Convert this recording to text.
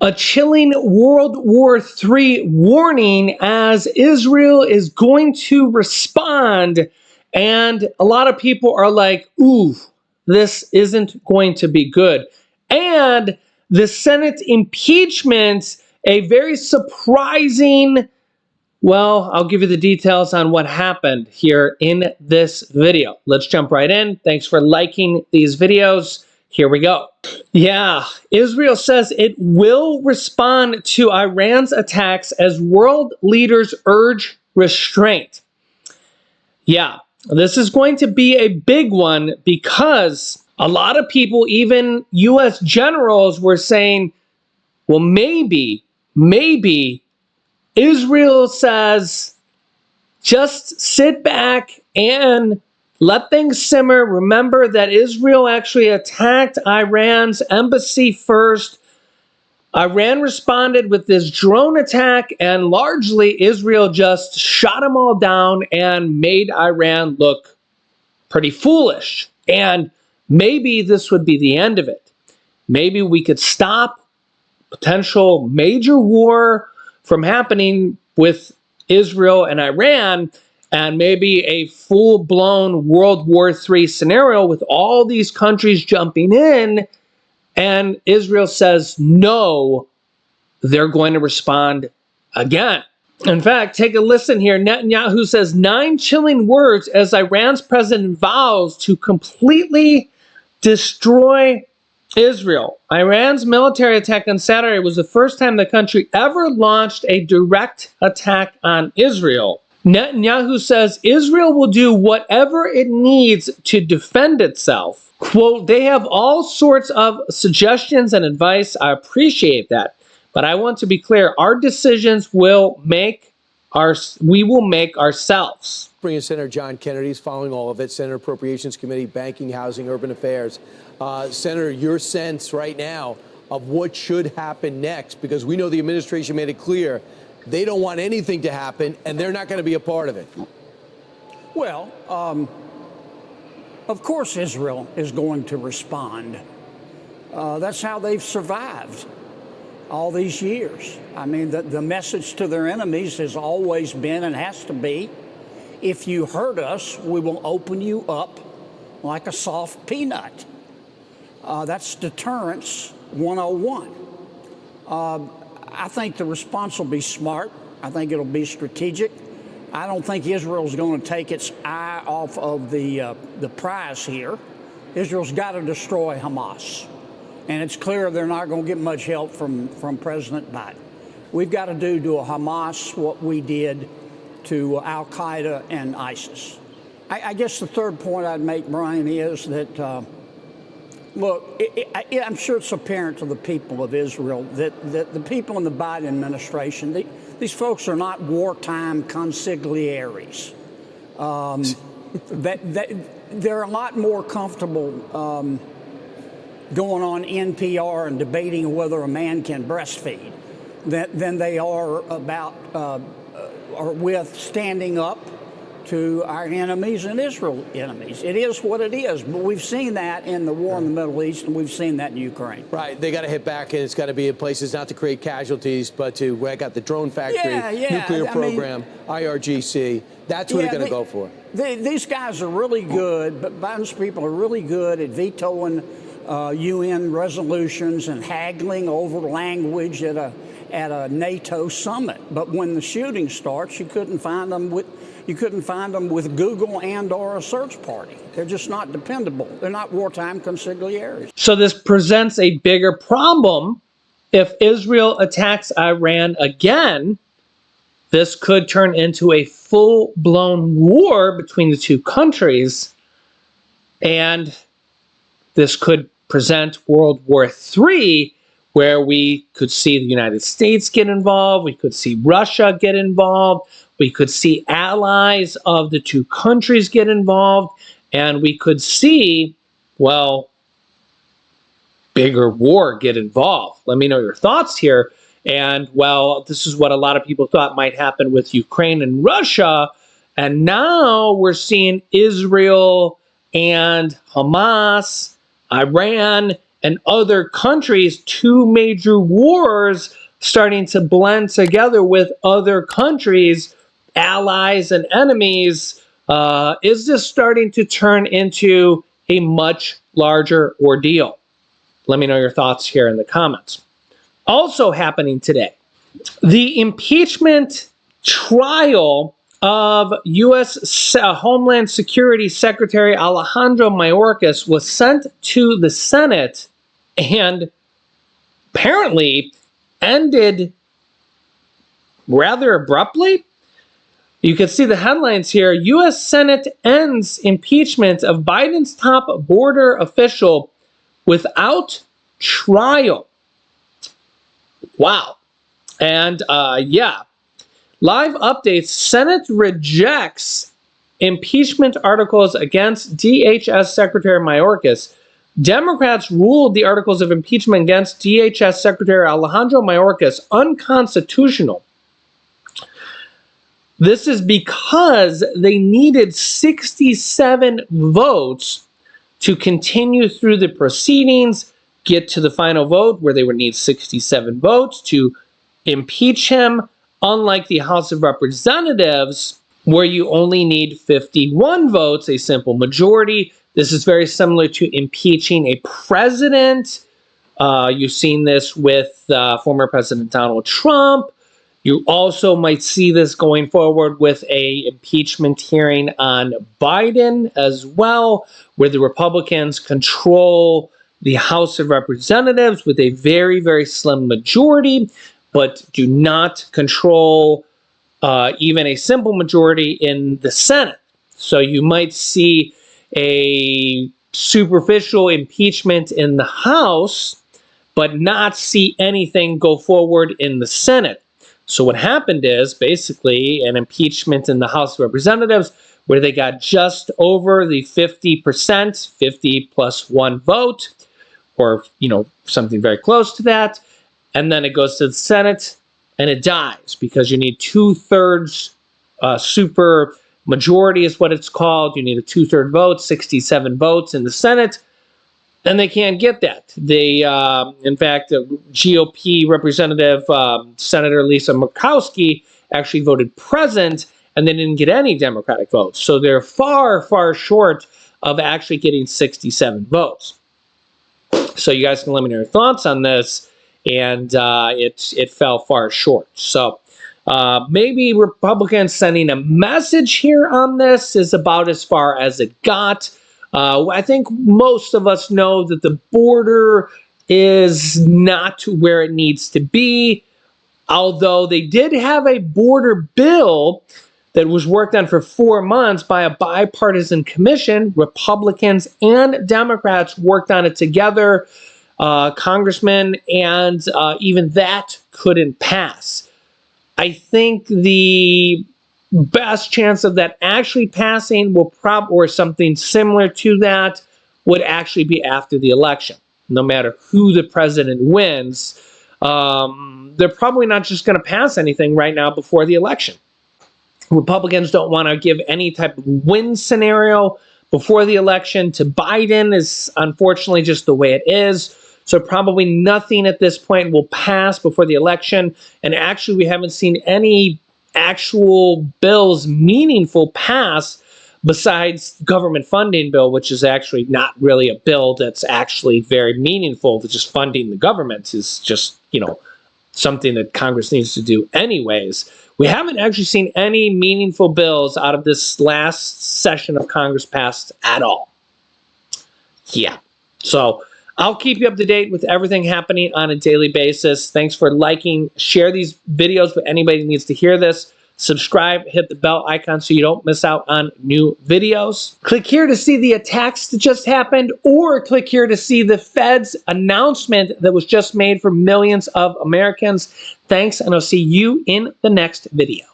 A chilling World War III warning as Israel is going to respond. And a lot of people are like, ooh, this isn't going to be good. And the Senate impeachment, a very surprising, well, I'll give you the details on what happened here in this video. Let's jump right in. Thanks for liking these videos. Here we go. Yeah, Israel says it will respond to Iran's attacks as world leaders urge restraint. Yeah, this is going to be a big one because a lot of people, even U.S. generals, were saying, well, maybe Israel says, just sit back and let things simmer. Remember that Israel actually attacked Iran's embassy first. Iran responded with this drone attack, and largely Israel just shot them all down and made Iran look pretty foolish. And maybe this would be the end of it. Maybe we could stop potential major war from happening with Israel and Iran, and maybe a full-blown World War III scenario with all these countries jumping in, and Israel says no, they're going to respond again. In fact, take a listen here. Netanyahu says 9 chilling words as Iran's president vows to completely destroy Israel. Iran's military attack on Saturday was the first time the country ever launched a direct attack on Israel. Netanyahu says Israel will do whatever it needs to defend itself. Quote, they have all sorts of suggestions and advice. I appreciate that. But I want to be clear, our decisions we will make ourselves. Bring in Senator John Kennedy is following all of it. Senate Appropriations Committee, Banking, Housing, Urban Affairs. Senator, your sense right now of what should happen next, because we know the administration made it clear they don't want anything to happen and they're not going to be a part of it. Well, of course Israel is going to respond. That's how they've survived all these years. I mean, the message to their enemies has always been and has to be, if you hurt us, we will open you up like a soft peanut. That's deterrence 101. I think the response will be smart. I think it'll be strategic. I don't think Israel's going to take its eye off of the prize here. Israel's got to destroy Hamas. And it's clear they're not going to get much help from President Biden. We've got to do to Hamas what we did to Al-Qaeda and ISIS. I guess the third point I'd make, Brian, is that, look, I'm sure it's apparent to the people of Israel that the people in the Biden administration, these folks are not wartime consigliaries. They're a lot more comfortable going on NPR and debating whether a man can breastfeed than they are about or with standing up to our enemies and Israel's enemies. It is what it is, but we've seen that in the war in the Middle East, and we've seen that in Ukraine. Right, they got to hit back, and it's got to be in places not to create casualties, but to where I got the drone factory, nuclear program, IRGC. That's what they're going to go for. These guys are really good, but Biden's people are really good at vetoing UN resolutions and haggling over language at a NATO summit. But when the shooting starts, you couldn't find them with Google and/or a search party. They're just not dependable. They're not wartime consigliaries. So this presents a bigger problem. If Israel attacks Iran again, this could turn into a full-blown war between the two countries, and this could present World War III, where we could see the United States get involved, we could see Russia get involved, we could see allies of the two countries get involved, and we could see, well, bigger war get involved. Let me know your thoughts here. And, well, this is what a lot of people thought might happen with Ukraine and Russia, and now we're seeing Israel and Hamas, Iran, and other countries, two major wars starting to blend together with other countries, allies and enemies. Is this starting to turn into a much larger ordeal? Let me know your thoughts here in the comments. Also happening today, the impeachment trial of U.S. Homeland Security Secretary Alejandro Mayorkas was sent to the Senate and apparently ended rather abruptly. You can see the headlines here. U.S. Senate ends impeachment of Biden's top border official without trial. Wow. And yeah, live updates. Senate rejects impeachment articles against DHS Secretary Mayorkas. Democrats ruled the articles of impeachment against DHS Secretary Alejandro Mayorkas unconstitutional. This is because they needed 67 votes to continue through the proceedings, get to the final vote where they would need 67 votes to impeach him, unlike the House of Representatives, where you only need 51 votes, a simple majority. This is very similar to impeaching a president. You've seen this with former President Donald Trump. You also might see this going forward with a impeachment hearing on Biden as well, where the Republicans control the House of Representatives with a very, very slim majority, but do not control even a simple majority in the Senate. So you might see a superficial impeachment in the House, but not see anything go forward in the Senate. So what happened is basically an impeachment in the House of Representatives where they got just over the 50%, 50 plus one vote, or, you know, something very close to that. And then it goes to the Senate and it dies because you need 2/3 super majority is what it's called. You need a 2/3 vote, 67 votes in the Senate. And they can't get that. They, in fact, GOP Representative Senator Lisa Murkowski actually voted present, and they didn't get any Democratic votes. So they're far, far short of actually getting 67 votes. So you guys can let me know your thoughts on this, and it fell far short. So maybe Republicans sending a message here on this is about as far as it got. I think most of us know that the border is not where it needs to be, although they did have a border bill that was worked on for 4 months by a bipartisan commission. Republicans and Democrats worked on it together, congressmen, and even that couldn't pass. I think the best chance of that actually passing will or something similar to that would actually be after the election. No matter who the president wins, they're probably not just going to pass anything right now before the election. Republicans don't want to give any type of win scenario before the election to Biden. Is unfortunately just the way it is. So probably nothing at this point will pass before the election. And actually, we haven't seen any actual bills meaningful pass besides government funding bill, which is actually not really a bill that's actually very meaningful. Just funding the government is just, you know, something that Congress needs to do anyways. We haven't actually seen any meaningful bills out of this last session of Congress passed at all. Yeah. So I'll keep you up to date with everything happening on a daily basis. Thanks for liking, share these videos with anybody who needs to hear this. Subscribe, hit the bell icon so you don't miss out on new videos. Click here to see the attacks that just happened, or click here to see the Fed's announcement that was just made for millions of Americans. Thanks, and I'll see you in the next video.